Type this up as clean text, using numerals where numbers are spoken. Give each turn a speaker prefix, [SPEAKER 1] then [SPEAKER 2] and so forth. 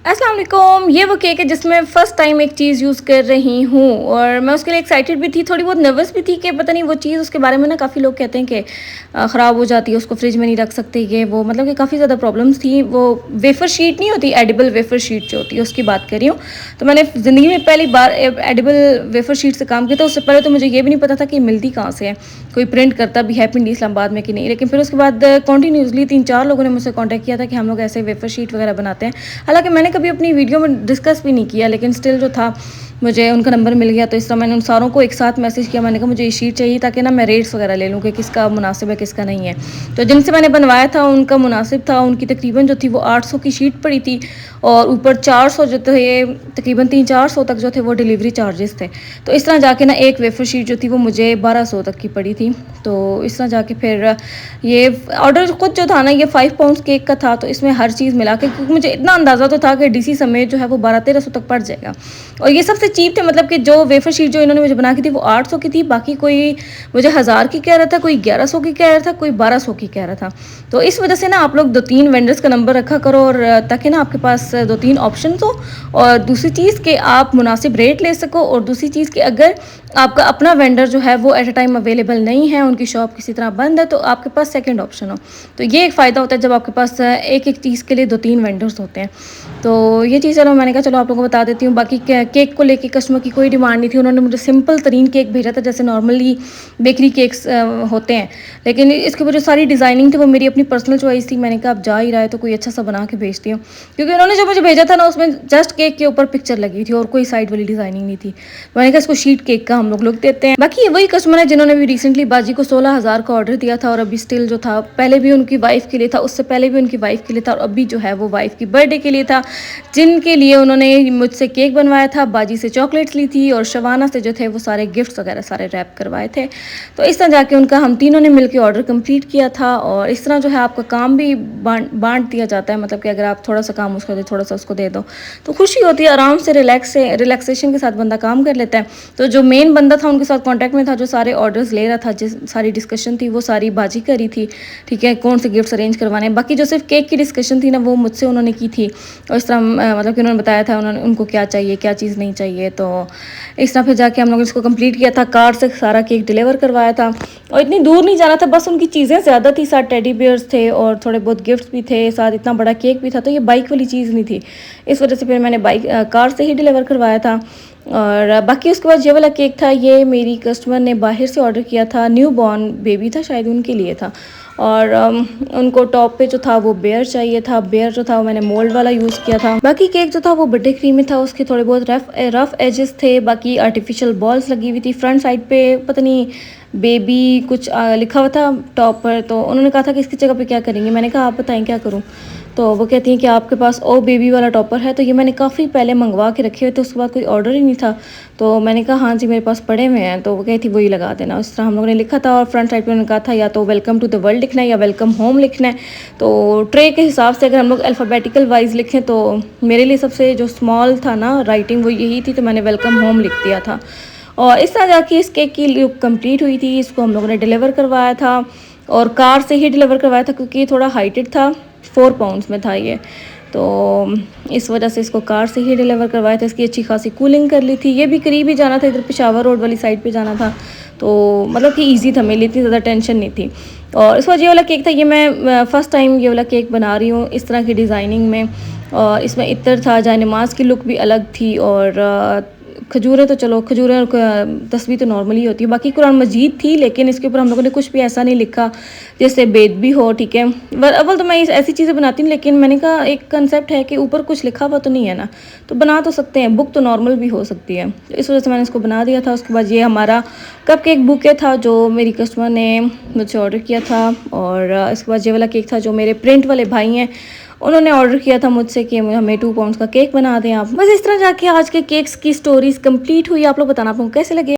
[SPEAKER 1] अस्सलाम वालेकुम। ये वो केक है जिसमें फ़र्स्ट टाइम एक चीज़ यूज़ कर रही हूँ और मैं उसके लिए एक्साइटेड भी थी, थोड़ी बहुत नर्वस भी थी कि पता नहीं वो चीज़ उसके बारे में ना काफ़ी लोग कहते हैं कि ख़राब हो जाती है, उसको फ्रिज में नहीं रख सकते, ये वो मतलब कि काफ़ी ज़्यादा प्रॉब्लम्स थी। वो वेफ़र शीट नहीं होती, एडिबल वेफ़र शीट जो होती है उसकी बात कर रही हूँ। तो मैंने ज़िंदगी में पहली बार एडिबल वेफ़र शीट से काम किया था। उससे पहले तो मुझे ये भी नहीं पता था कि मिलती कहाँ से है, कोई प्रिंट करता भी है पिंडी इस्लामाबाद में कि नहीं। लेकिन फिर उसके बाद कंटिन्यूसली 3-4 लोगों ने मुझसे कॉन्टैक्ट किया था कि हम लोग ऐसे वेफ़र शीट वगैरह बनाते हैं। हालाँकि मैंने कभी अपनी वीडियो में डिस्कस भी नहीं किया, लेकिन स्टिल जो था मुझे उनका नंबर मिल गया, तो इस तरह मैंने उन सारों को एक साथ मैसेज किया। मैंने कहा मुझे ये शीट चाहिए ताकि ना मैं रेट्स वगैरह ले लूँ कि किसका मुनासिब है किसका नहीं है। तो जिनसे मैंने बनवाया था उनका मुनासिब था, उनकी तकरीबन जो थी वो 800 की शीट पड़ी थी और ऊपर 400 जो थे, तकरीबन 300-400 तक जो थे वो डिलीवरी चार्जेस थे। तो इस तरह जाके ना एक वेफर शीट जो थी वो मुझे 1200 तक की पड़ी थी। तो इस तरह जाके फिर ये ऑर्डर खुद जो था ना ये 5 पाउंड्स केक का था, तो इसमें हर चीज़ मिला के, क्योंकि मुझे इतना अंदाज़ा तो था कि डीसी समेत जो है वो 1200-1300 तक पड़ जाएगा। और ये सबसे चीप थे, मतलब कि जो वेफर शीट जो इन्होंने मुझे बना के थी वो 800 की थी, बाकी कोई मुझे 1000 की कह रहा था, कोई 1100 की कह रहा था, कोई 1200 की कह रहा था। तो इस वजह से ना आप लोग 2-3 वेंडर्स का नंबर रखा करो, और ताकि ना आपके पास 2-3 ऑप्शंस हो, और दूसरी चीज़ कि आप मुनासिब रेट ले सको, और दूसरी चीज़ कि अगर आपका अपना वेंडर जो है वो एट अ टाइम अवेलेबल नहीं है, उनकी शॉप किसी तरह बंद है, तो आपके पास सेकंड ऑप्शन हो। तो ये एक फ़ायदा होता है जब आपके पास एक एक चीज़ के लिए 2-3 वेंडर्स होते हैं। तो ये चीज़ चलो मैंने कहा चलो आप लोगों को बता देती हूँ। बाकी केक को लेके कस्टमर की कोई डिमांड नहीं थी, उन्होंने मुझे सिंपल तरीन केक भेजा था जैसे नॉर्मली बेकरी केक्स होते हैं, लेकिन इसके ऊपर जो सारी डिज़ाइनिंग थी वो मेरी अपनी पर्सनल चॉइस थी। मैंने कहा आप जा ही रहा है तो कोई अच्छा सा बना के भेजती हूँ, क्योंकि उन्होंने जो मुझे भेजा था ना उसमें जस्ट केक के ऊपर पिक्चर लगी थी और कोई साइड वाली डिज़ाइनिंग नहीं थी। मैंने कहा इसको शीट केक का हम लोग लुक देते हैं। बाकी ये वही कस्टमर है जिन्होंने भी रिसेंटली बाजी को 16,000 का ऑर्डर दिया था, और अभी स्टिल जो था पहले भी उनकी वाइफ के लिए था, उससे पहले भी उनकी वाइफ के लिए था, और अभी जो है वो वाइफ की बर्थडे के लिए था, जिनके लिए उन्होंने मुझसे केक बनवाया था, बाजी से चॉकलेट्स ली थी, और शवाना से जो थे वो सारे गिफ्ट्स वगैरह सारे रैप करवाए थे। तो इस तरह जाके उनका हम तीनों ने मिलकर ऑर्डर कंप्लीट किया था, और इस तरह जो है आपका काम भी बांट दिया जाता है, मतलब कि अगर आप थोड़ा सा काम उसको दे, थोड़ा सा उसको दे दो, तो खुशी होती है, आराम से रिलैक्सेशन के साथ बंदा काम कर लेता है। तो जो मेन बंदा था उनके साथ कॉन्टैक्ट में था, जो सारे ऑर्डर्स ले रहा था, जिस सारी डिस्कशन थी वो सारी बाजी करी थी, ठीक है, कौन से गिफ्ट्स अरेंज करवाने। बाकी जो सिर्फ केक की डिस्कशन थी ना वो मुझसे उन्होंने की थी, और इस तरह मतलब कि उन्होंने बताया था उन्होंने उनको क्या चाहिए क्या चीज़ नहीं चाहिए। तो इस तरह फिर जाके हम लोग इसको कंप्लीट किया था, कार से सारा केक डिलीवर करवाया था, और इतनी दूर नहीं जाना था, बस उनकी चीज़ें ज़्यादा थी, साथ टेडी बियर्स थे और थोड़े बहुत गिफ्ट्स भी थे, साथ इतना बड़ा केक भी था, तो ये बाइक वाली चीज़ नहीं थी, इस वजह से फिर मैंने कार से ही डिलीवर करवाया था। और बाकी उसके बाद ये वाला केक था, ये मेरी कस्टमर ने बाहर से ऑर्डर किया था, न्यू बॉर्न बेबी था शायद, उनके लिए था, और उनको टॉप पे जो था वो बेयर चाहिए था। बेयर जो था वो मैंने मोल्ड वाला यूज़ किया था। बाकी केक जो था वो बर्थडे क्रीम में था, उसके थोड़े बहुत रफ एजेस थे, बाकी आर्टिफिशियल बॉल्स लगी हुई थी। फ्रंट साइड पे पता नहीं बेबी कुछ लिखा हुआ था टॉप पर, तो उन्होंने कहा था कि इसकी जगह पे क्या करेंगे। मैंने कहा आप बताएं क्या करूँ, तो वो कहती हैं कि आपके पास ओ बेबी वाला टॉपर है। तो ये मैंने काफ़ी पहले मंगवा के रखे हुए थे, उसके बाद कोई ऑर्डर ही नहीं था, तो मैंने कहा हाँ जी मेरे पास पड़े हुए हैं, तो वो कहती वही लगा देना। उस तरह हम लोगों ने लिखा था, और फ्रंट साइड पे उन्होंने कहा था या तो वेलकम टू द वर्ल्ड लिखना है या वेलकम होम लिखना है। तो ट्रे के हिसाब से अगर हम लोग अल्फ़ाबेटिकल वाइज लिखें तो मेरे लिए सबसे जो स्मॉल था ना राइटिंग वो यही थी, तो मैंने वेलकम होम लिख दिया था। और इस तरह जाके इस केक की लुक कंप्लीट हुई थी। इसको हम लोगों ने डिलीवर करवाया था, और कार से ही डिलीवर करवाया था, क्योंकि ये थोड़ा हाइटेड था, 4 पाउंड्स में था ये, तो इस वजह से इसको कार से ही डिलीवर करवाया था। इसकी अच्छी खासी कूलिंग कर ली थी, ये भी करीब ही जाना था, इधर पेशावर रोड वाली साइड पे जाना था, तो मतलब कि इजी था, मेरे लिए इतनी ज़्यादा टेंशन नहीं थी। और इस वजह ये वाला केक था, ये मैं फ़र्स्ट टाइम ये वाला केक बना रही हूँ इस तरह की डिज़ाइनिंग में, और इसमें इत्र था, जाए नमाज की लुक भी अलग थी, और खजूरें तो चलो खजूरें और तस्वीर तो नॉर्मली होती है, बाकी कुरान मजीद थी, लेकिन इसके ऊपर हम लोगों ने कुछ भी ऐसा नहीं लिखा जैसे बेद भी हो, ठीक है। अव्वल तो मैं ऐसी चीज़ें बनाती हूँ, लेकिन मैंने कहा एक कंसेप्ट है कि ऊपर कुछ लिखा हुआ तो नहीं है ना, तो बना तो सकते हैं, बुक तो नॉर्मल भी हो सकती है, तो इस वजह से मैंने इसको बना दिया था। उसके बाद ये हमारा कप केक बुके था जो मेरी कस्टमर ने मुझसे ऑर्डर किया था, और इसके बाद ये वाला केक था जो मेरे प्रिंट वाले भाई हैं उन्होंने ऑर्डर किया था मुझसे कि हमें 2 पाउंड्स का केक बना दें आप। बस इस तरह जाके आज के केक्स की स्टोरीज कंप्लीट हुई। आप लोग बताना आपको कैसे लगे।